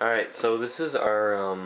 Alright, so this is our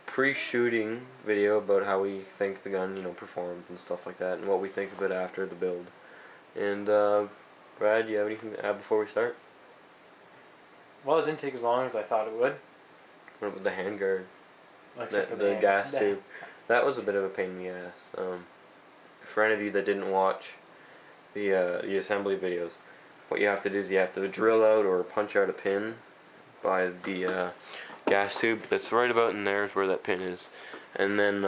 pre-shooting video about how we think the gun, performs and stuff like that, and what we think of it after the build. And Brad, do you have anything to add before we start? Well, it didn't take as long as I thought it would. What about the handguard? Except for the gas tube. That was a bit of a pain in the ass. For any of you that didn't watch the assembly videos, what you have to do is you have to drill out or punch out a pin by the gas tube. That's right about in there is where that pin is, and then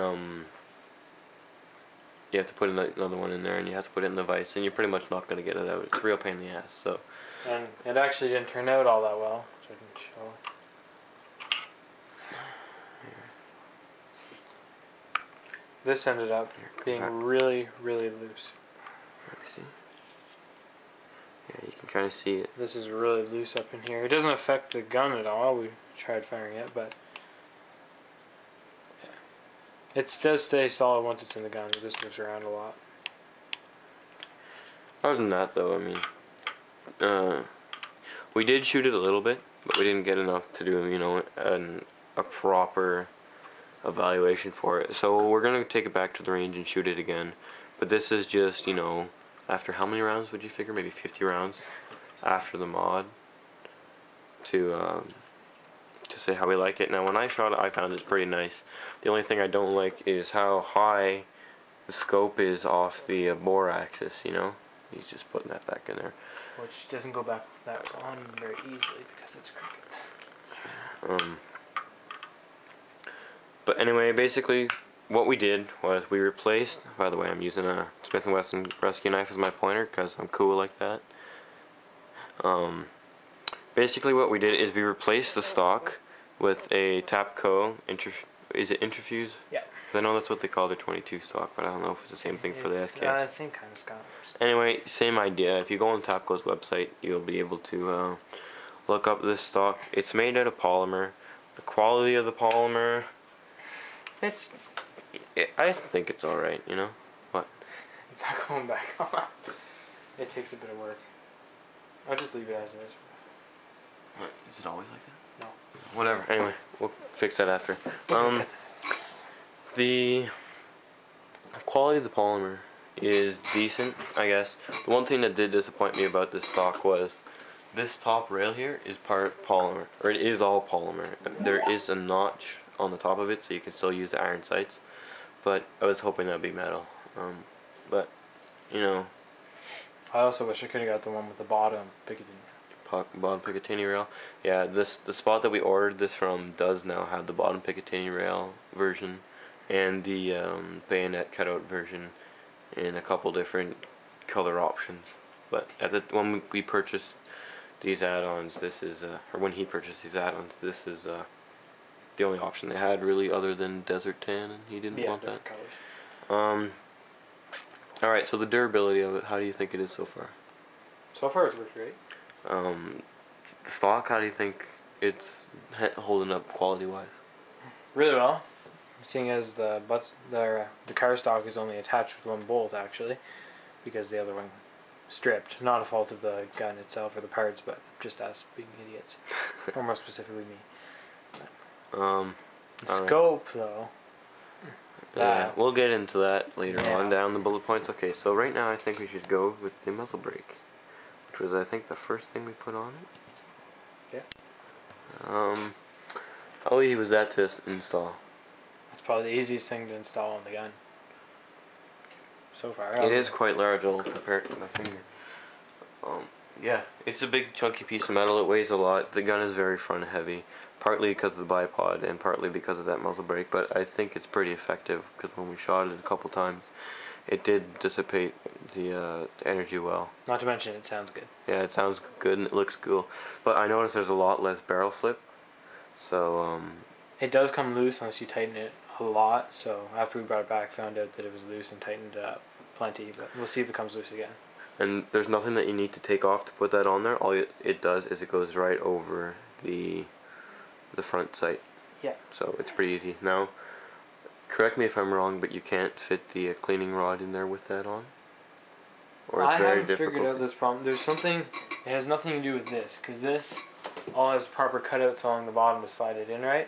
you have to put another one in there, and you have to put it in the vise, and you're pretty much not going to get it out. It's a real pain in the ass. So, and it actually didn't turn out all that well, which I can show. This ended up being really, really loose. Let me see. Yeah, you can kind of see it. This is really loose up in here. It doesn't affect the gun at all. We tried firing it, but yeah. It does stay solid once it's in the gun. It just moves around a lot. Other than that, though, I mean, we did shoot it a little bit, but we didn't get enough to do, a proper evaluation for it. So we're gonna take it back to the range and shoot it again. But this is just, after how many rounds would you figure? Maybe 50 rounds after the mod to say how we like it. Now, when I shot it, I found it pretty nice. The only thing I don't like is how high the scope is off the bore axis. He's just putting that back in there, which doesn't go back that on very easily because it's crooked. But anyway, basically, what we did was we replaced. By the way, I'm using a Smith & Wesson rescue knife as my pointer because I'm cool like that. Basically, what we did is we replaced the stock with a Tapco Is it Intrafuse? Yeah. I know that's what they call their 22 stock, but I don't know if it's the same thing for the SKS. Same kind of stock. Anyway, same idea. If you go on Tapco's website, you'll be able to look up this stock. It's made out of polymer. The quality of the polymer, I think it's alright, What? It's not going back on. It takes a bit of work. I'll just leave it as it is. What? Is it always like that? No. Whatever. Anyway, we'll fix that after. The quality of the polymer is decent, I guess. The one thing that did disappoint me about this stock was this top rail here is part polymer, or it is all polymer. There is a notch on the top of it, so you can still use the iron sights, but I was hoping that'd be metal. But I also wish I could have got the one with the bottom Picatinny rail. Yeah, the spot that we ordered this from does now have the bottom Picatinny rail version and the bayonet cutout version in a couple different color options. But when we purchased these add-ons, this is or when he purchased these add-ons, this is the only option they had really, other than desert tan, and he didn't want that. Colors. Alright, so the durability of it, how do you think it is so far? So far it's worked great. The stock, how do you think it's holding up quality-wise? Really well, seeing as the car stock is only attached with one bolt actually, because the other one stripped. Not a fault of the gun itself or the parts, but just us being idiots, or more specifically me. Scope though. Yeah, we'll get into that later on down the bullet points. Okay, so right now I think we should go with the muzzle brake, which was I think the first thing we put on it. Yeah. How easy was that to install? It's probably the easiest thing to install on the gun so far. It is quite large, I'll compare it to my finger. Yeah, it's a big chunky piece of metal. It weighs a lot. The gun is very front heavy, partly because of the bipod and partly because of that muzzle brake, but I think it's pretty effective because when we shot it a couple times, it did dissipate the energy well. Not to mention it sounds good. Yeah, it sounds good and it looks cool, but I noticed there's a lot less barrel flip, so it does come loose unless you tighten it a lot, so after we brought it back, found out that it was loose and tightened it up plenty, but we'll see if it comes loose again. And there's nothing that you need to take off to put that on there. All it does is it goes right over the front sight. Yeah. So it's pretty easy. Now, correct me if I'm wrong, but you can't fit the cleaning rod in there with that on? Or it's very difficult? I haven't figured out this problem. There's something, it has nothing to do with this, because this all has proper cutouts along the bottom to slide it in right.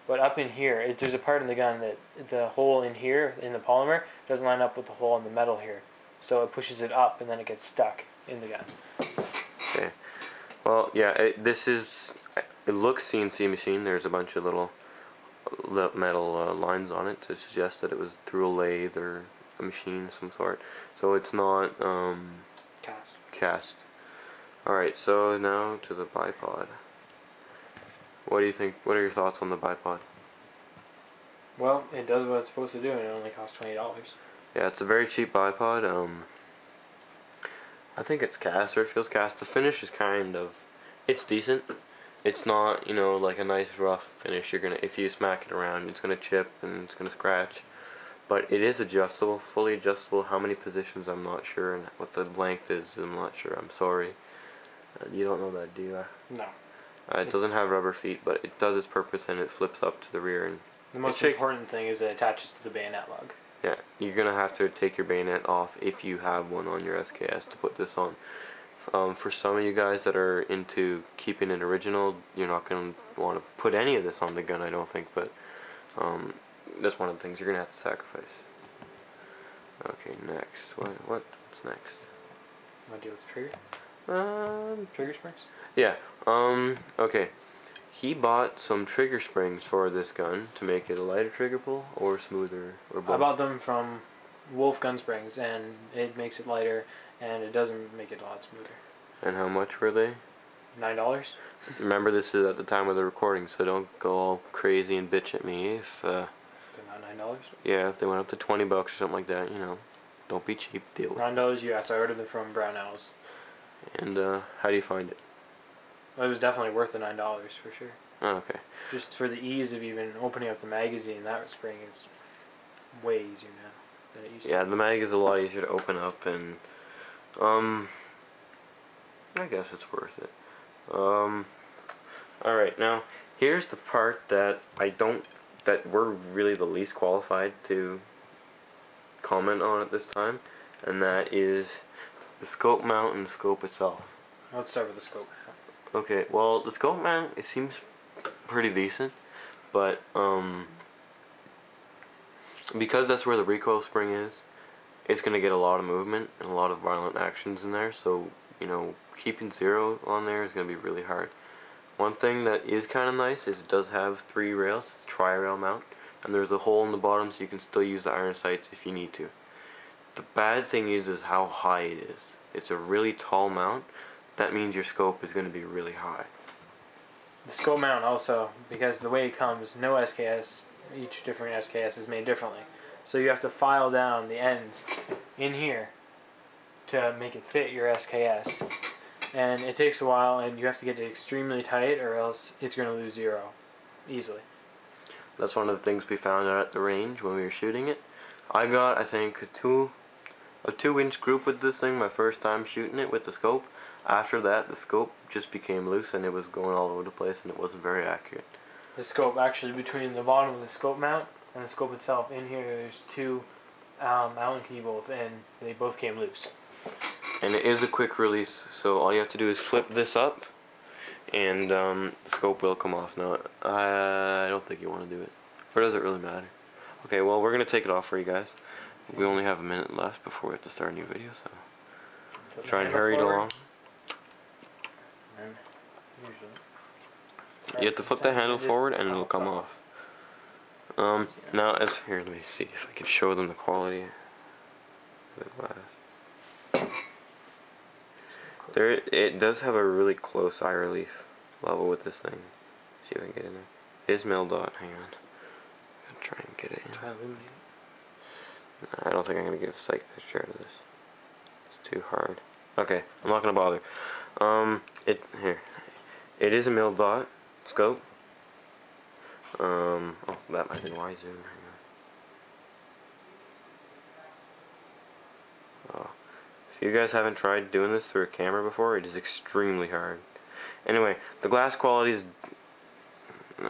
But up in here, there's a part in the gun that the hole in here in the polymer doesn't line up with the hole in the metal here, so it pushes it up and then it gets stuck in the gun. Okay. Well, yeah, it looks CNC machine. There's a bunch of little metal lines on it to suggest that it was through a lathe or a machine of some sort. So it's not cast. Alright, so now to the bipod. What do you think? What are your thoughts on the bipod? Well, it does what it's supposed to do, and it only costs $20. Yeah, it's a very cheap bipod. I think it's cast, or it feels cast. The finish is it's decent. It's not, you know, like a nice rough finish. If you smack it around, it's gonna chip and it's gonna scratch. But it is adjustable, fully adjustable. How many positions, I'm not sure, and what the length is, I'm not sure. I'm sorry. You don't know that, do you? No. It doesn't have rubber feet, but it does its purpose, and it flips up to the rear. And the most important thing is it attaches to the bayonet lug. Yeah, you're gonna have to take your bayonet off if you have one on your SKS to put this on. For some of you guys that are into keeping it original, you're not gonna want to put any of this on the gun, I don't think. But that's one of the things you're gonna have to sacrifice. Okay, next. What's next? Want to deal with the trigger? Trigger springs? Yeah. Okay. He bought some trigger springs for this gun to make it a lighter trigger pull or smoother or both. I bought them from Wolf Gun Springs, and it makes it lighter, and it doesn't make it a lot smoother. And how much were they? $9. Remember, this is at the time of the recording, so don't go all crazy and bitch at me if They're not $9? yeah, if they went up to $20 or something like that, you know, don't be cheap, deal with it. $9 US. I ordered them from Brown Owls. And how do you find it? Well, it was definitely worth the $9 for sure. Oh, okay. Just for the ease of even opening up the magazine, that spring is way easier now than it used to. Yeah, the mag is a lot easier to open up, and I guess it's worth it. Alright, now here's the part that that we're really the least qualified to comment on at this time, and that is the scope mount and the scope itself. Let's start with the scope. Okay, well, the scope mount, it seems pretty decent, but because that's where the recoil spring is, it's going to get a lot of movement and a lot of violent actions in there, so, you know, keeping zero on there is going to be really hard. One thing that is kind of nice is it does have 3 rails. It's a tri-rail mount, and there's a hole in the bottom so you can still use the iron sights if you need to. The bad thing is how high it is. It's a really tall mount. That means your scope is going to be really high. The scope mount also, because the way it comes, no SKS, each different SKS is made differently. So you have to file down the ends in here to make it fit your SKS. And it takes a while, and you have to get it extremely tight or else it's going to lose zero easily. That's one of the things we found out at the range when we were shooting it. I got, I think, a 2-inch group with this thing my first time shooting it with the scope. After that, the scope just became loose and it was going all over the place and it wasn't very accurate. The scope, actually, between the bottom of the scope mount and the scope itself, in here there's 2 Allen key bolts, and they both came loose. And it is a quick release, so all you have to do is flip this up and the scope will come off. Now, I don't think you want to do it. Or does it really matter? Okay, well, we're going to take it off for you guys. We only have a minute left before we have to start a new video, so try and hurry it along. And usually You have to flip the handle forward and it'll come off. Now, here, let me see if I can show them the quality of the glass. It does have a really close eye relief level with this thing. See if I can get in there. It is mil dot. Hang on. I'm gonna try and get it in. try to illuminate. I don't think I'm gonna get a sight picture out of this. It's too hard. Okay, I'm not gonna bother. It is a mil dot scope. Oh, that might be wide zoom. Hang on. Oh. If you guys haven't tried doing this through a camera before, it is extremely hard. Anyway, the glass quality is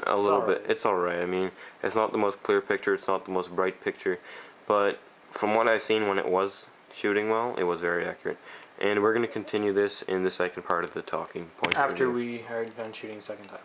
a little bit, it's alright. I mean, it's not the most clear picture, it's not the most bright picture, but from what I've seen when it was shooting well, it was very accurate. And we're going to continue this in the second part of the talking point. After review. we are done shooting the second time.